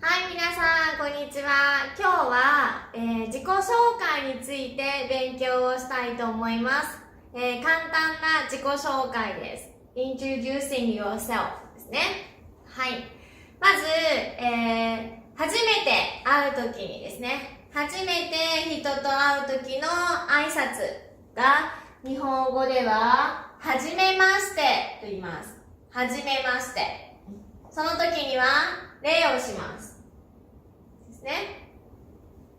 はい、皆さん、こんにちは。今日は、自己紹介について勉強をしたいと思います。簡単な自己紹介です。Introducing yourself ですね。はい。まず、初めて会うときにですね、初めて人と会うときの挨拶が、日本語では、はじめましてと言います。はじめまして。その時には、礼をします。ですね。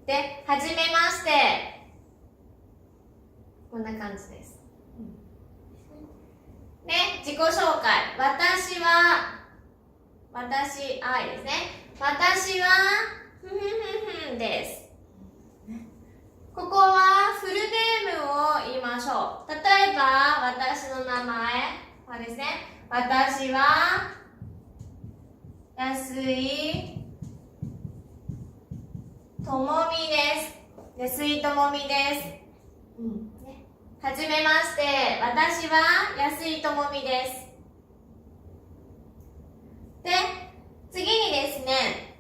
で、はじめまして。こんな感じです。ね、自己紹介。私は、愛ですね。私は、です。ここはフルネームを言いましょう。例えば、私の名前はですね、私は、安井ともみです。安井ともみです。はじめまして。私は安井ともみです。で、次にですね、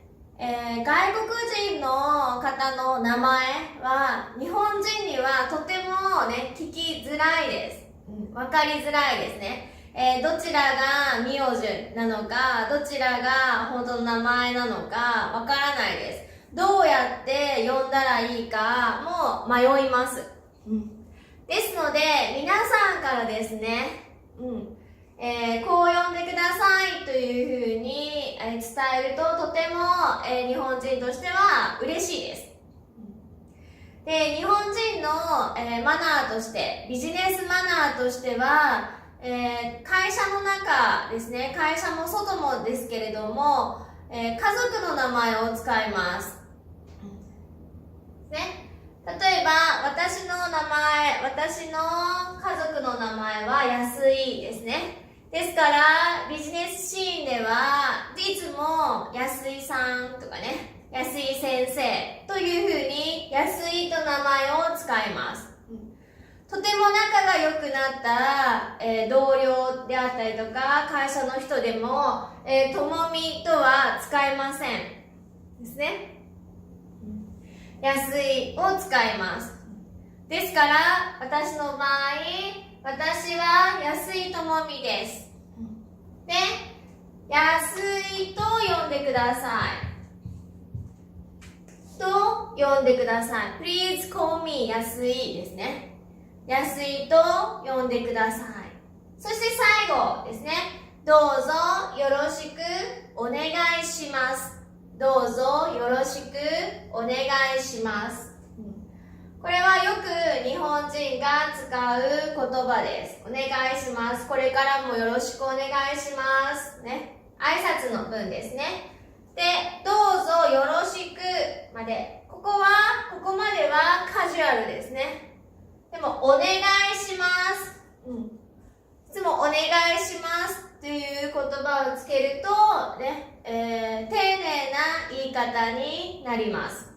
外国人の方の名前は日本人にはとてもね、聞きづらいです。わかりづらいですね。どちらが名字なのか、どちらが本当の名前なのかわからないです。どうやって呼んだらいいかも迷います。ですので、皆さんからですね、こう呼んでくださいというふうに伝えるととても日本人としては嬉しいです。で、日本人のマナーとして、ビジネスマナーとしては、会社の中ですね、会社も外もですけれども、家族の名前を使います。ね、例えば、私の家族の名前は安井ですね。ですから、ビジネスシーンでは、いつも安井さんとかね、安井先生というふうに安井と名前を使います。とても仲が良くなった、同僚であったりとか、会社の人でも、ともみとは使いません。ですね。安井を使います。ですから、私の場合、私は安井ともみです。で、安井と呼んでください。と呼んでください。Please call me 安井ですね。安井と呼んでください。そして最後ですね。どうぞよろしくお願いします。どうぞよろしくお願いします。これはよく日本人が使う言葉です。お願いします。これからもよろしくお願いします。ね。挨拶の文ですね。で、どうぞよろしくまで。ここまではカジュアルですね。でも、お願いします。いつもお願いしますという言葉をつけると、ね、丁寧な言い方になります。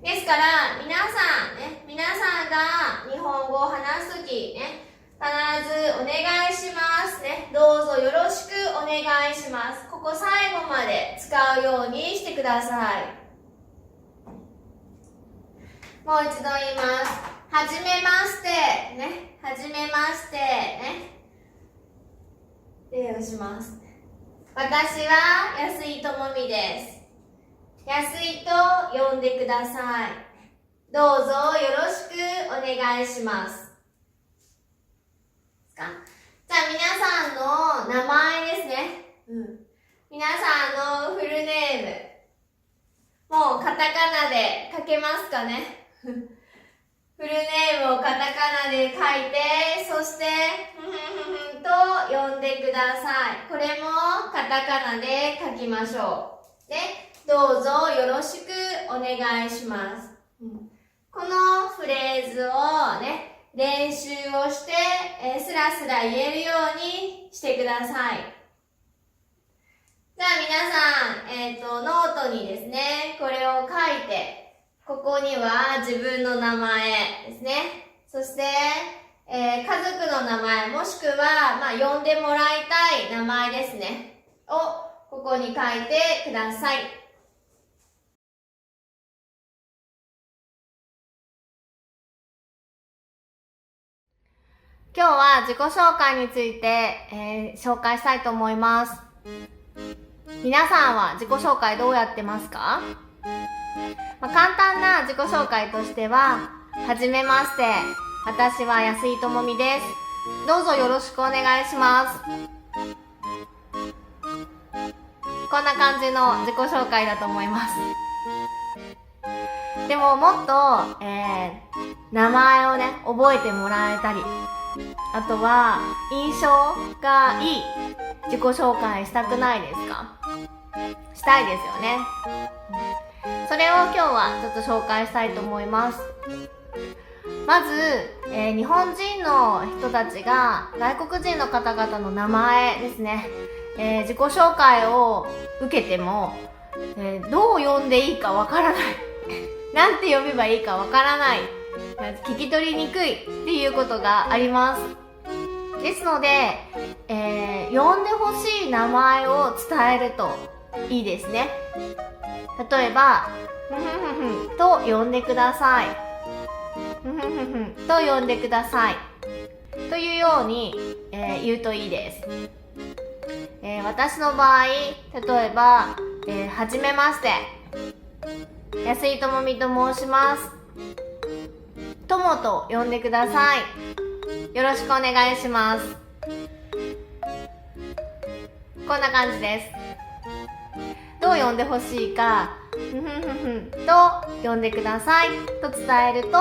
ですから、皆さんが日本語を話すとき、ね、必ずお願いしますね。どうぞよろしくお願いします。ここ最後まで使うようにしてください。もう一度言います。はじめまして、ね。はじめまして、ね。礼をします。私は安井ともみです。安井と呼んでください。どうぞよろしくお願いします。じゃあ皆さんの名前ですね。皆さんのフルネーム。もうカタカナで書けますかね。フルネームをカタカナで書いて、そして、と呼んでください。これもカタカナで書きましょう。で、どうぞよろしくお願いします。このフレーズをね、練習をして、スラスラ言えるようにしてください。じゃあ皆さん、ノートにですね、これを書いて、ここには自分の名前ですね。そして、家族の名前もしくは、呼んでもらいたい名前ですね。をここに書いてください。今日は自己紹介について、紹介したいと思います。皆さんは自己紹介どうやってますか？簡単な自己紹介としては、はじめまして、私は安井智美です。どうぞよろしくお願いします。こんな感じの自己紹介だと思います。でももっと、名前をね、覚えてもらえたり、あとは印象がいい自己紹介したくないですか？したいですよね。それを今日はちょっと紹介したいと思います。まず、日本人の人たちが外国人の方々の名前ですね、自己紹介を受けても、どう呼んでいいかわからないなんて呼べばいいかわからない、聞き取りにくいっていうことがあります。ですので、呼んでほしい名前を伝えるといいですね。例えば、ふふふふと呼んでください。ふふふふと呼んでください。というように、言うといいです。私の場合、例えば、はじめまして。安井智美と申します。ともと呼んでください。よろしくお願いします。こんな感じです。どう呼んでほしいか、ふふふふと呼んでくださいと伝えると、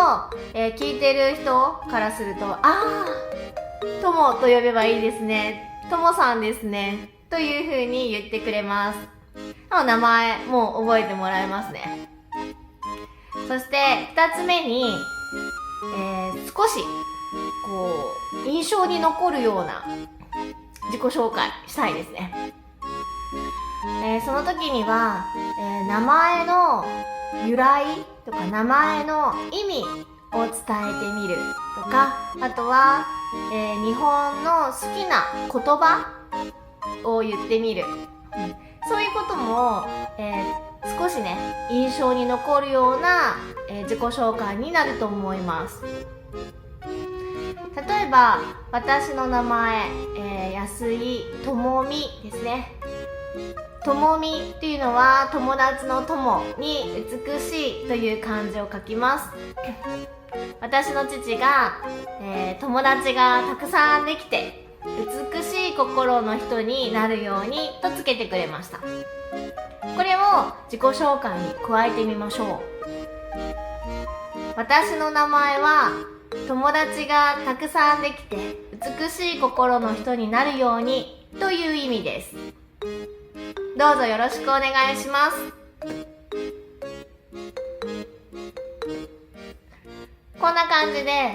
聞いてる人からすると、ともと呼べばいいですね。ともさんですね。というふうに言ってくれます。名前、もう覚えてもらえますね。そして、二つ目に、少し、印象に残るような自己紹介したいですね。その時には、名前の由来とか名前の意味を伝えてみるとか、あとは、日本の好きな言葉を言ってみる。そういうことも、少しね、印象に残るような、自己紹介になると思います。例えば、私の名前、安井智美ですね。智美っていうのは友達の友に美しいという漢字を書きます。私の父が、友達がたくさんできて美しい心の人になるようにとつけてくれました。これを自己紹介に加えてみましょう。私の名前は友達がたくさんできて美しい心の人になるようにという意味です。どうぞよろしくお願いします。こんな感じで、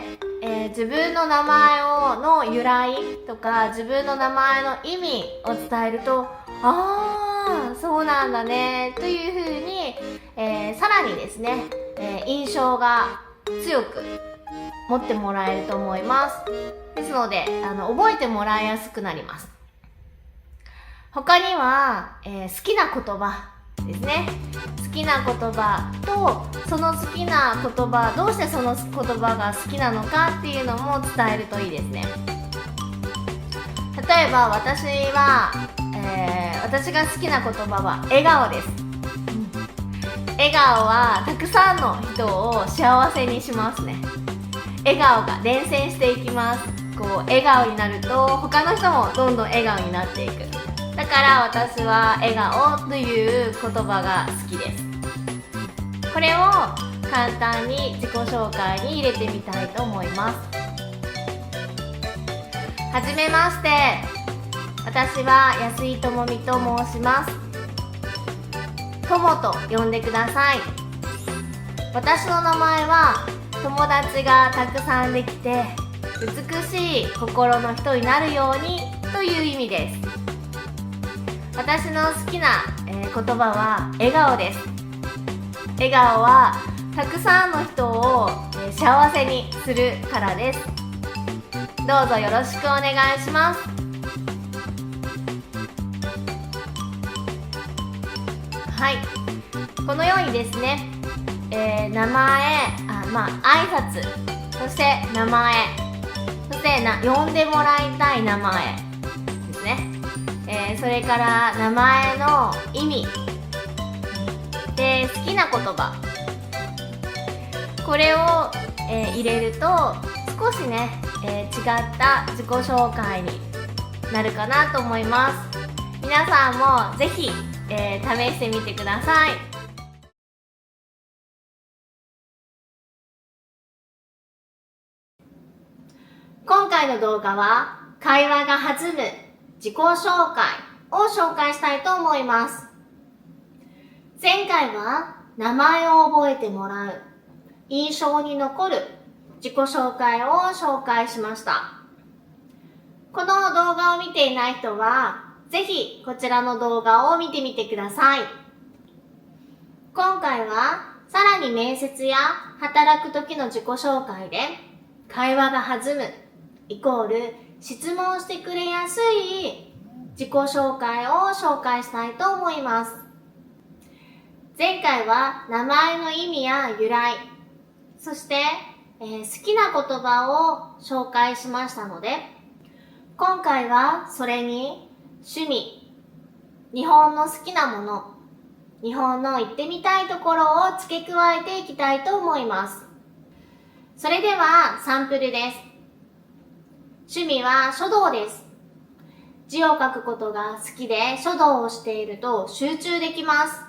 自分の名前の由来とか自分の名前の意味を伝えると、そうなんだねというふうに、さらにですね、印象が強く持ってもらえると思います。ですので、覚えてもらいやすくなります。他には、好きな言葉ですね。好きな言葉と、その好きな言葉、どうしてその言葉が好きなのかっていうのも伝えるといいですね。例えば私が好きな言葉は笑顔です。笑顔はたくさんの人を幸せにしますね。笑顔が伝染していきます。笑顔になると他の人もどんどん笑顔になっていく。だから私は笑顔という言葉が好きです。これを簡単に自己紹介に入れてみたいと思います。はじめまして。私は安井智美と申します。ともと呼んでください。私の名前は友達がたくさんできて美しい心の人になるようにという意味です。私の好きな、言葉は笑顔です。笑顔はたくさんの人を、幸せにするからです。どうぞよろしくお願いします。はい、このようにですね、名前、挨拶、そして名前、そしてして呼んでもらいたい名前ですね、それから名前の意味で好きな言葉、これを、入れると少しね、違った自己紹介になるかなと思います。皆さんもぜひ、試してみてください。今回の動画は会話が弾む自己紹介を紹介したいと思います。前回は名前を覚えてもらう、印象に残る自己紹介を紹介しました。この動画を見ていない人はぜひこちらの動画を見てみてください。今回はさらに面接や働く時の自己紹介で会話が弾むイコール質問してくれやすい自己紹介を紹介したいと思います。前回は名前の意味や由来、そして、好きな言葉を紹介しましたので、今回はそれに趣味、日本の好きなもの、日本の行ってみたいところを付け加えていきたいと思います。それではサンプルです。趣味は書道です。字を書くことが好きで書道をしていると集中できます。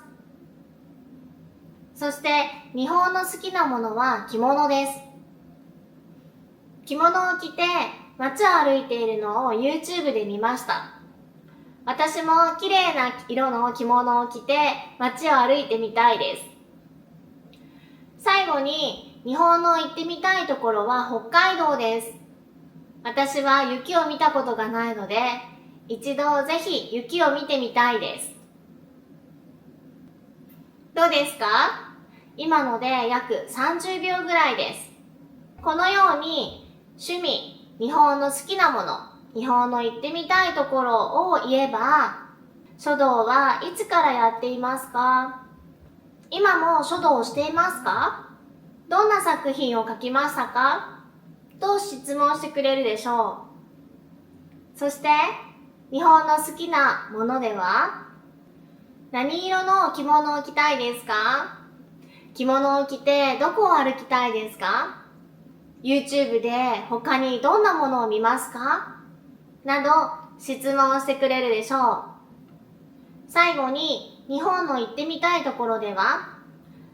そして日本の好きなものは着物です。着物を着て街を歩いているのを YouTube で見ました。私も綺麗な色の着物を着て街を歩いてみたいです。最後に日本の行ってみたいところは北海道です。私は雪を見たことがないので、一度ぜひ雪を見てみたいです。どうですか？今ので約30秒ぐらいです。このように趣味、日本の好きなもの、日本の行ってみたいところを言えば、書道はいつからやっていますか？今も書道をしていますか？どんな作品を書きましたか？と質問してくれるでしょう。そして日本の好きなものでは、何色の着物を着たいですか？着物を着てどこを歩きたいですか？ YouTube で他にどんなものを見ますか？など質問してくれるでしょう。最後に日本の行ってみたいところでは、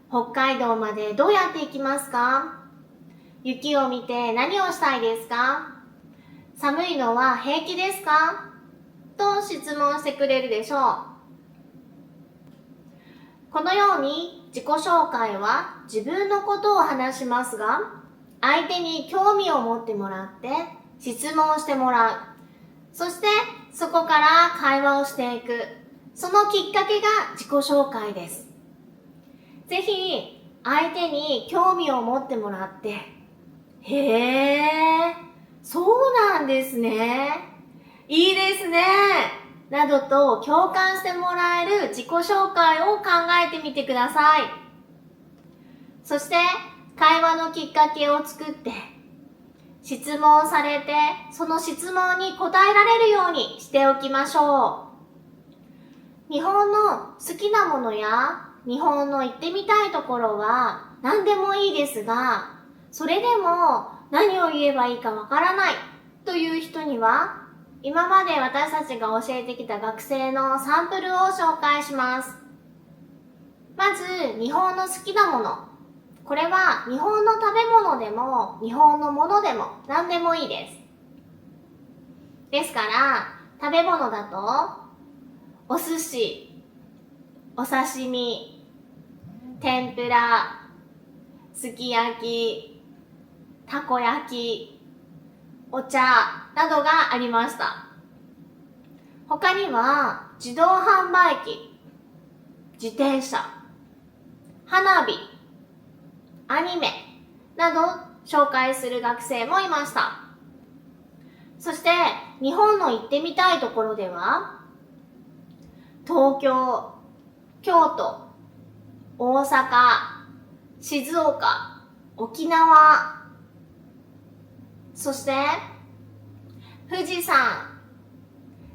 北海道までどうやって行きますか？雪を見て何をしたいですか？寒いのは平気ですか？と質問してくれるでしょう。このように自己紹介は自分のことを話しますが、相手に興味を持ってもらって質問してもらう。そしてそこから会話をしていく。そのきっかけが自己紹介です。ぜひ相手に興味を持ってもらって、へー、そうなんですね。いいですね。などと共感してもらえる自己紹介を考えてみてください。そして会話のきっかけを作って、質問されてその質問に答えられるようにしておきましょう。日本の好きなものや日本の行ってみたいところは何でもいいですが、それでも何を言えばいいかわからないという人には、今まで私たちが教えてきた学生のサンプルを紹介します。まず、日本の好きなもの。これは日本の食べ物でも日本のものでも何でもいいです。ですから、食べ物だとお寿司、お刺身、天ぷら、すき焼き、たこ焼き、お茶などがありました。他には自動販売機、自転車、花火、アニメなど紹介する学生もいました。そして日本の行ってみたいところでは、東京、京都、大阪、静岡、沖縄、そして富士山、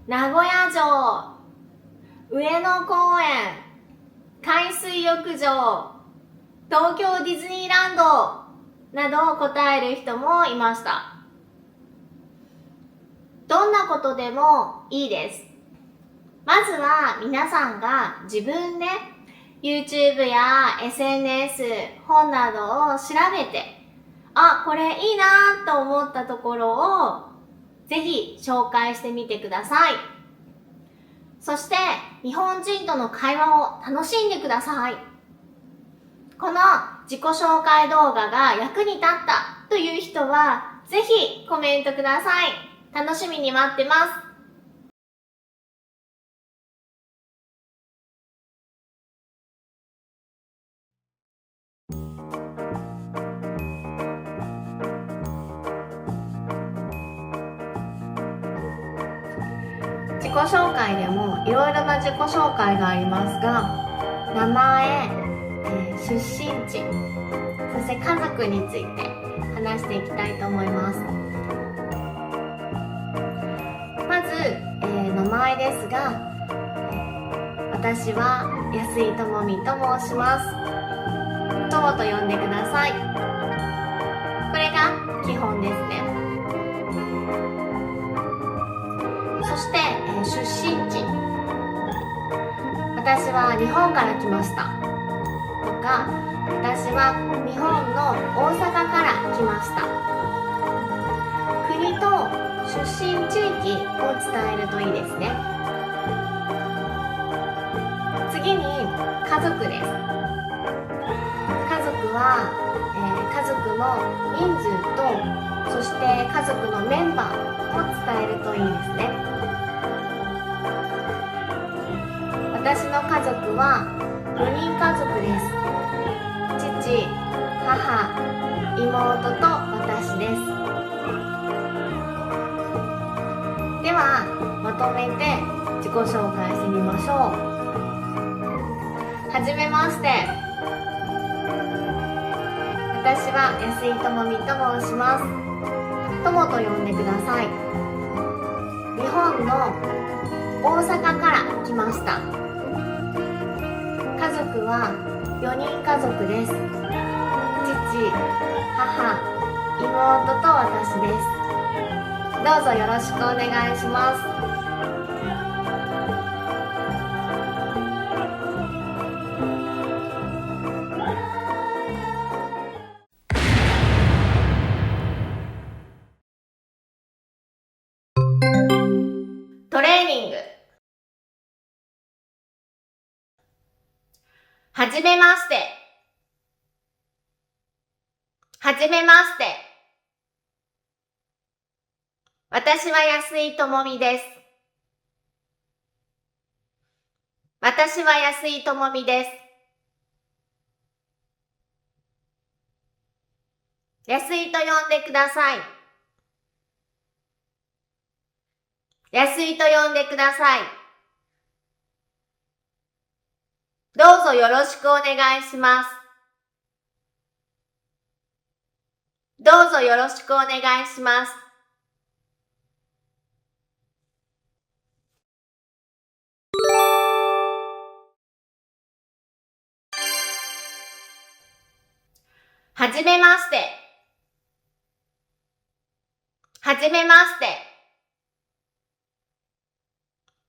名古屋城、上野公園、海水浴場、東京ディズニーランドなどを答える人もいました。どんなことでもいいです。まずは皆さんが自分で YouTube や SNS、本などを調べて、あ、これいいなと思ったところをぜひ紹介してみてください。そして日本人との会話を楽しんでください。この自己紹介動画が役に立ったという人はぜひコメントください。楽しみに待ってます。自己紹介でもいろいろな自己紹介がありますが、名前、出身地、そして家族について話していきたいと思います。まず、名前ですが、私は安井智美と申します。ともと呼んでください。これが基本ですね。そして、出身地、私は日本から来ましたとか、私は日本の大阪から来ました。国と出身地域を伝えるといいですね。次に家族です。家族は、家族の人数と、そして家族のメンバーを伝えるといいですね。私の家族は4人家族です。父、母、妹と私です。では、まとめて自己紹介してみましょう。はじめまして。私は安井智美と申します。ともと呼んでください。日本の大阪から来ました。家族は4人家族です。父、母、妹と私です。どうぞよろしくお願いします。トレーニング。はじめまして。はじめまして。私は安井智美です。私は安井智美です。安井と呼んでください。安井と呼んでください。どうぞよろしくお願いします。どうぞよろしくお願いします。はじめまして。はじめまして。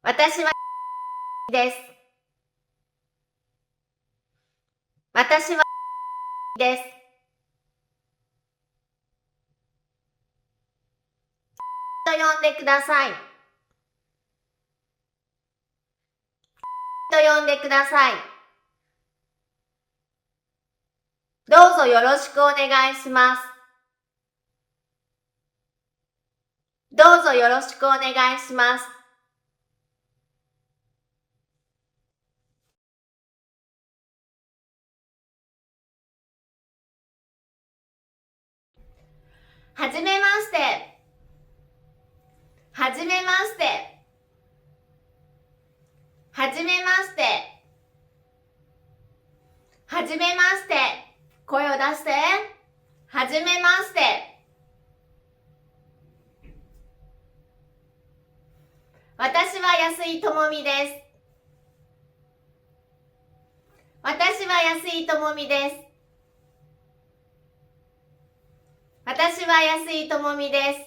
私はです。私はです。と呼んでください。と呼んでください。どうぞよろしくお願いします。どうぞよろしくお願いします。はじめまして。はじめまして。はじめまして。はじめまして。声を出して。はじめまして。私は安井智美です。私は安井智美です。私は安井智美です。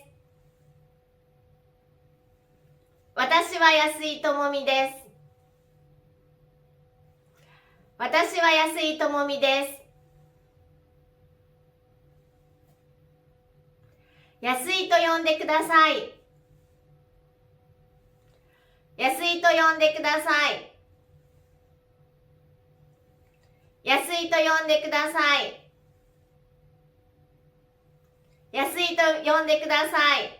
私は安井智美です。私は安井智美です。安井と呼んでください。安井と呼んでください。安井と呼んでください。安井と呼んでください。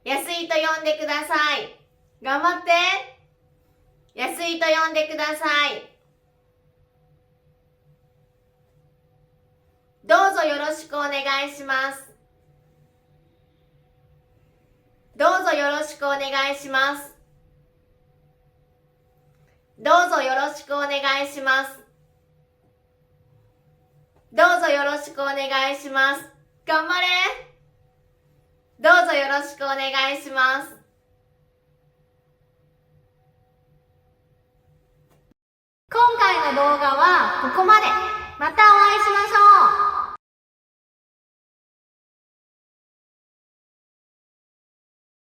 安井と呼んでください。頑張って。安井と呼んでください。どうぞよろしくお願いします。どうぞよろしくお願いします。どうぞよろしくお願いします。どうぞよろしくお願いします。頑張れ。どうぞよろしくお願いします。今回の動画はここまで。またお会いしましょう。